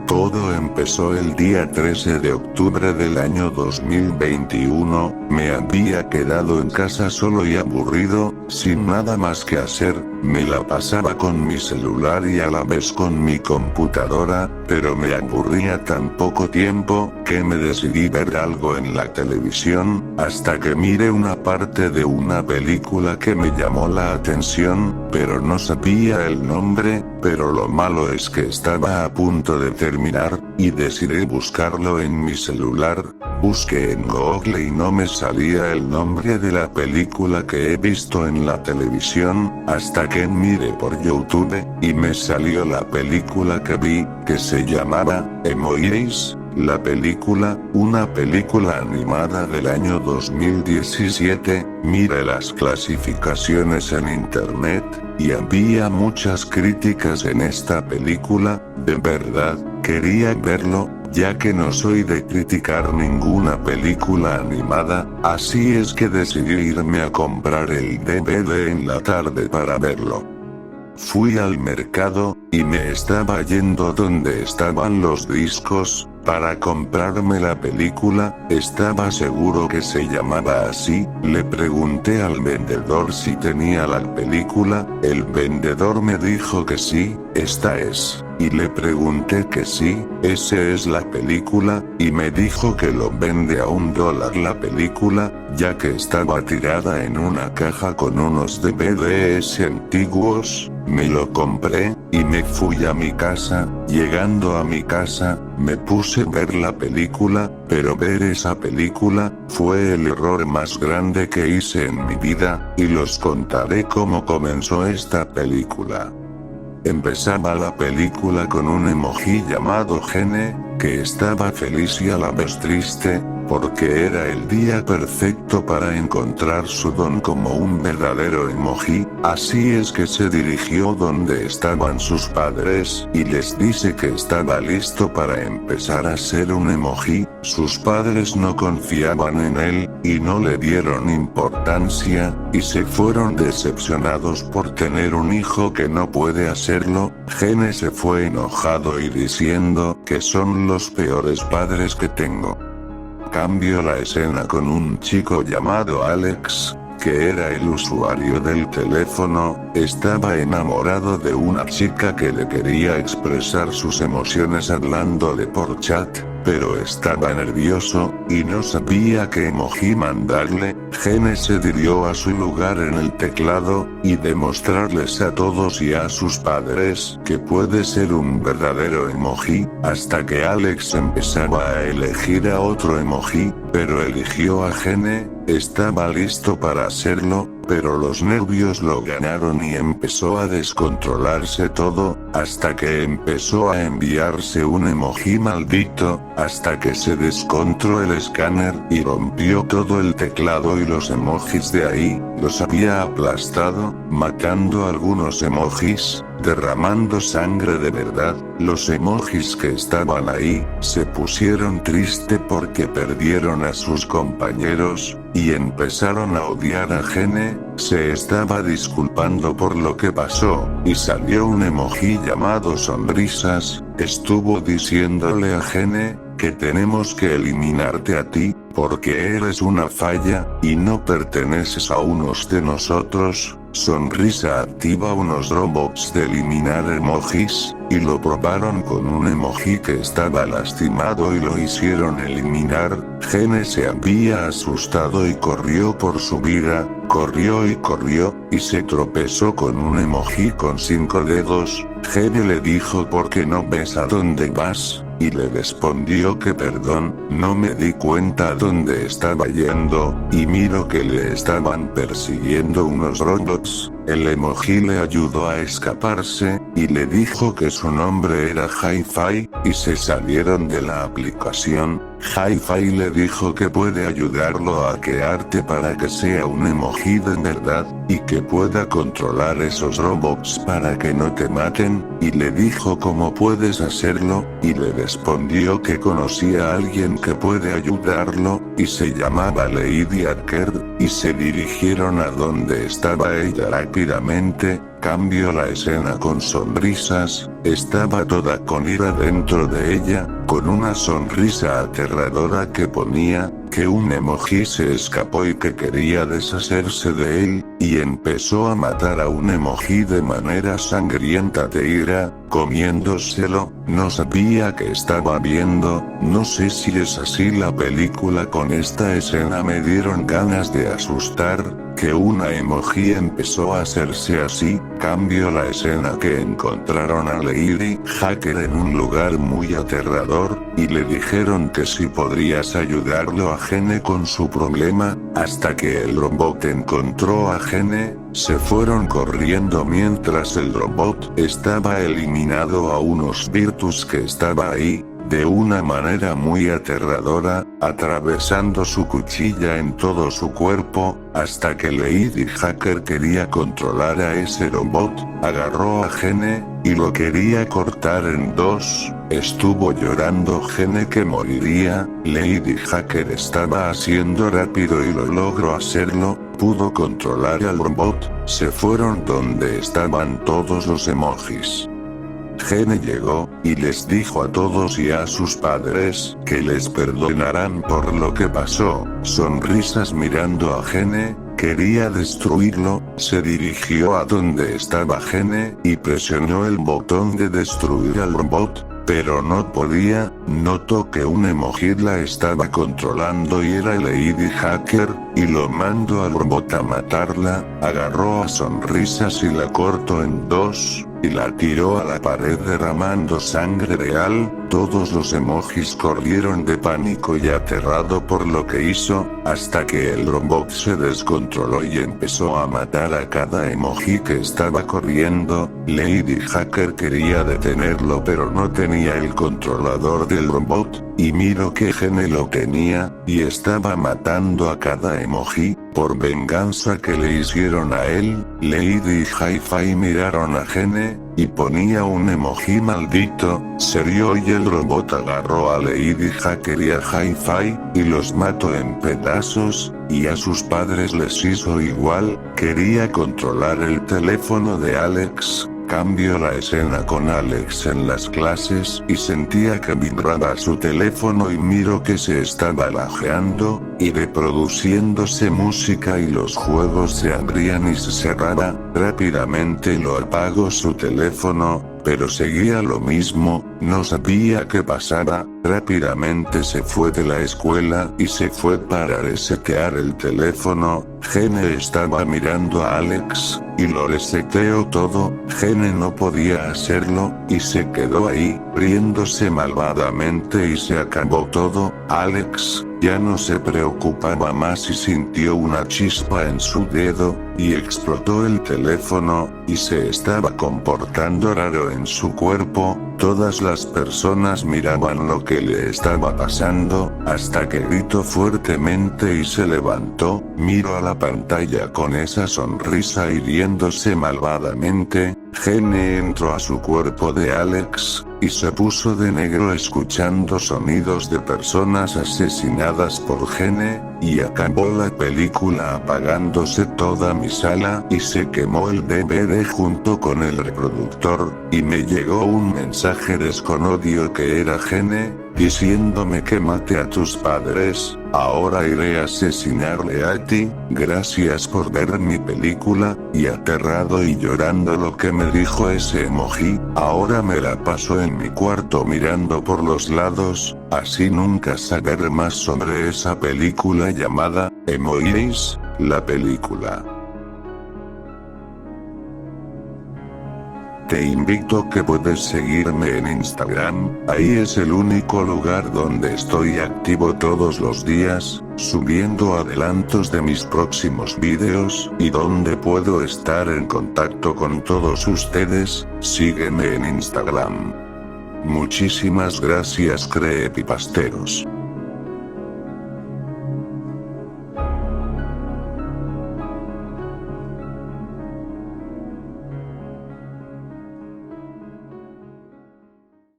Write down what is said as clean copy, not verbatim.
Todo empezó el día 13 de octubre del año 2021, me había quedado en casa solo y aburrido, sin nada más que hacer, me la pasaba con mi celular y a la vez con mi computadora, pero me aburría tan poco tiempo, que me decidí ver algo en la televisión, hasta que miré una parte de una película que me llamó la atención, pero no sabía el nombre, pero lo malo es que estaba a punto de terminar, y decidí buscarlo en mi celular. Busqué en Google y no me salía el nombre de la película que he visto en la televisión, hasta que miré por YouTube, y me salió la película que vi, que se llamaba Emojis. La película, una película animada del año 2017, miré las clasificaciones en internet, y había muchas críticas en esta película. De verdad, quería verlo, ya que no soy de criticar ninguna película animada, así es que decidí irme a comprar el DVD en la tarde para verlo. Fui al mercado, y me estaba yendo donde estaban los discos, para comprarme la película, estaba seguro que se llamaba así, le pregunté al vendedor si tenía la película, el vendedor me dijo que sí, esta es, y le pregunté que sí, ese es la película, y me dijo que lo vende a $1 la película, ya que estaba tirada en una caja con unos DVDs antiguos. Me lo compré, y me fui a mi casa. Llegando a mi casa, me puse a ver la película, pero ver esa película, fue el error más grande que hice en mi vida, y los contaré cómo comenzó esta película. Empezaba la película con un emoji llamado Gene, que estaba feliz y a la vez triste, porque era el día perfecto para encontrar su don como un verdadero emoji, así es que se dirigió donde estaban sus padres, y les dice que estaba listo para empezar a ser un emoji. Sus padres no confiaban en él, y no le dieron importancia, y se fueron decepcionados por tener un hijo que no puede hacerlo. Gene se fue enojado y diciendo que son los peores padres que tengo. Cambio la escena con un chico llamado Alex, que era el usuario del teléfono, estaba enamorado de una chica que le quería expresar sus emociones hablándole por chat, pero estaba nervioso, y no sabía qué emoji mandarle. Gene se dirigió a su lugar en el teclado, y demostrarles a todos y a sus padres que puede ser un verdadero emoji, hasta que Alex empezaba a elegir a otro emoji, pero eligió a Gene. Estaba listo para hacerlo, pero los nervios lo ganaron y empezó a descontrolarse todo, hasta que empezó a enviarse un emoji maldito, hasta que se descontroló el escáner y rompió todo el teclado y los emojis de ahí, los había aplastado, matando a algunos emojis, derramando sangre de verdad. Los emojis que estaban ahí, se pusieron triste porque perdieron a sus compañeros, y empezaron a odiar a Gene. Se estaba disculpando por lo que pasó, y salió un emoji llamado sonrisas, estuvo diciéndole a Gene, que tenemos que eliminarte a ti, porque eres una falla, y no perteneces a unos de nosotros. Sonrisa activa unos robots de eliminar emojis, y lo probaron con un emoji que estaba lastimado y lo hicieron eliminar. Gene se había asustado y corrió por su vida, corrió, y se tropezó con un emoji con 5 dedos. Gene le dijo ¿por qué no ves a dónde vas? Y le respondió que perdón, no me di cuenta a dónde estaba yendo, y miro que le estaban persiguiendo unos robots. El emoji le ayudó a escaparse, y le dijo que su nombre era Hi-Fi, y se salieron de la aplicación. Hi-Fi le dijo que puede ayudarlo a crearte para que sea un emoji de verdad, y que pueda controlar esos robots para que no te maten, y le dijo cómo puedes hacerlo, y le respondió que conocía a alguien que puede ayudarlo, y se llamaba Lady Archer, y se dirigieron a donde estaba ella rápidamente. Cambio la escena con sonrisas, estaba toda con ira dentro de ella, con una sonrisa aterradora que ponía, que un emoji se escapó y que quería deshacerse de él, y empezó a matar a un emoji de manera sangrienta de ira, comiéndoselo. No sabía qué estaba viendo, no sé si es así la película. Con esta escena me dieron ganas de asustar, que una emoji empezó a hacerse así. Cambio la escena que encontraron a Lady Hacker en un lugar muy aterrador, y le dijeron que si podrías ayudarlo a Gene con su problema. Hasta que el robot encontró a Gene, se fueron corriendo mientras el robot estaba eliminando a unos virtus que estaba ahí, de una manera muy aterradora, atravesando su cuchilla en todo su cuerpo, hasta que Lady Hacker quería controlar a ese robot, agarró a Gene, y lo quería cortar en dos. Estuvo llorando Gene que moriría. Lady Hacker estaba haciendo rápido y lo logró hacerlo, pudo controlar al robot. Se fueron donde estaban todos los emojis. Gene llegó, y les dijo a todos y a sus padres, que les perdonarán por lo que pasó. Sonrisas mirando a Gene, quería destruirlo, se dirigió a donde estaba Gene, y presionó el botón de destruir al robot, pero no podía. Notó que un emoji la estaba controlando y era Lady Hacker, y lo mandó al robot a matarla. Agarró a Sonrisas y la cortó en dos, y la tiró a la pared derramando sangre real. Todos los emojis corrieron de pánico y aterrado por lo que hizo, hasta que el robot se descontroló y empezó a matar a cada emoji que estaba corriendo. Lady Hacker quería detenerlo pero no tenía el controlador del robot, y miró que Gene lo tenía, y estaba matando a cada emoji, por venganza que le hicieron a él. Lady Hi-Fi miraron a Gene, y ponía un emoji maldito, serio, y el robot agarró a Lady Hacker y a Hi-Fi, y los mató en pedazos, y a sus padres les hizo igual. Quería controlar el teléfono de Alex. Cambio la escena con Alex en las clases y sentía que vibraba su teléfono y miró que se estaba lajeando, y reproduciéndose música y los juegos se abrían y se cerraba. Rápidamente lo apagó su teléfono, pero seguía lo mismo, no sabía qué pasaba. Rápidamente se fue de la escuela y se fue para resetear el teléfono. Gene estaba mirando a Alex, y lo reseteó todo. Gene no podía hacerlo, y se quedó ahí, riéndose malvadamente, y se acabó todo. Alex ya no se preocupaba más y sintió una chispa en su dedo, y explotó el teléfono, y se estaba comportando raro en su cuerpo. Todas las personas miraban lo que le estaba pasando, hasta que gritó fuertemente y se levantó, miró a la pantalla con esa sonrisa y riéndose malvadamente. Gene entró a su cuerpo de Alex, y se puso de negro escuchando sonidos de personas asesinadas por Gene, y acabó la película apagándose toda mi sala y se quemó el DVD junto con el reproductor, y me llegó un mensaje desconocido que era Gene, diciéndome que mate a tus padres. Ahora iré a asesinarle a ti. Gracias por ver mi película, y aterrado y llorando lo que me dijo ese emoji. Ahora me la paso en mi cuarto mirando por los lados, así nunca saber más sobre esa película llamada Emojis, la película. Te invito que puedes seguirme en Instagram, ahí es el único lugar donde estoy activo todos los días, subiendo adelantos de mis próximos vídeos, y donde puedo estar en contacto con todos ustedes. Sígueme en Instagram. Muchísimas gracias, creepypasteros.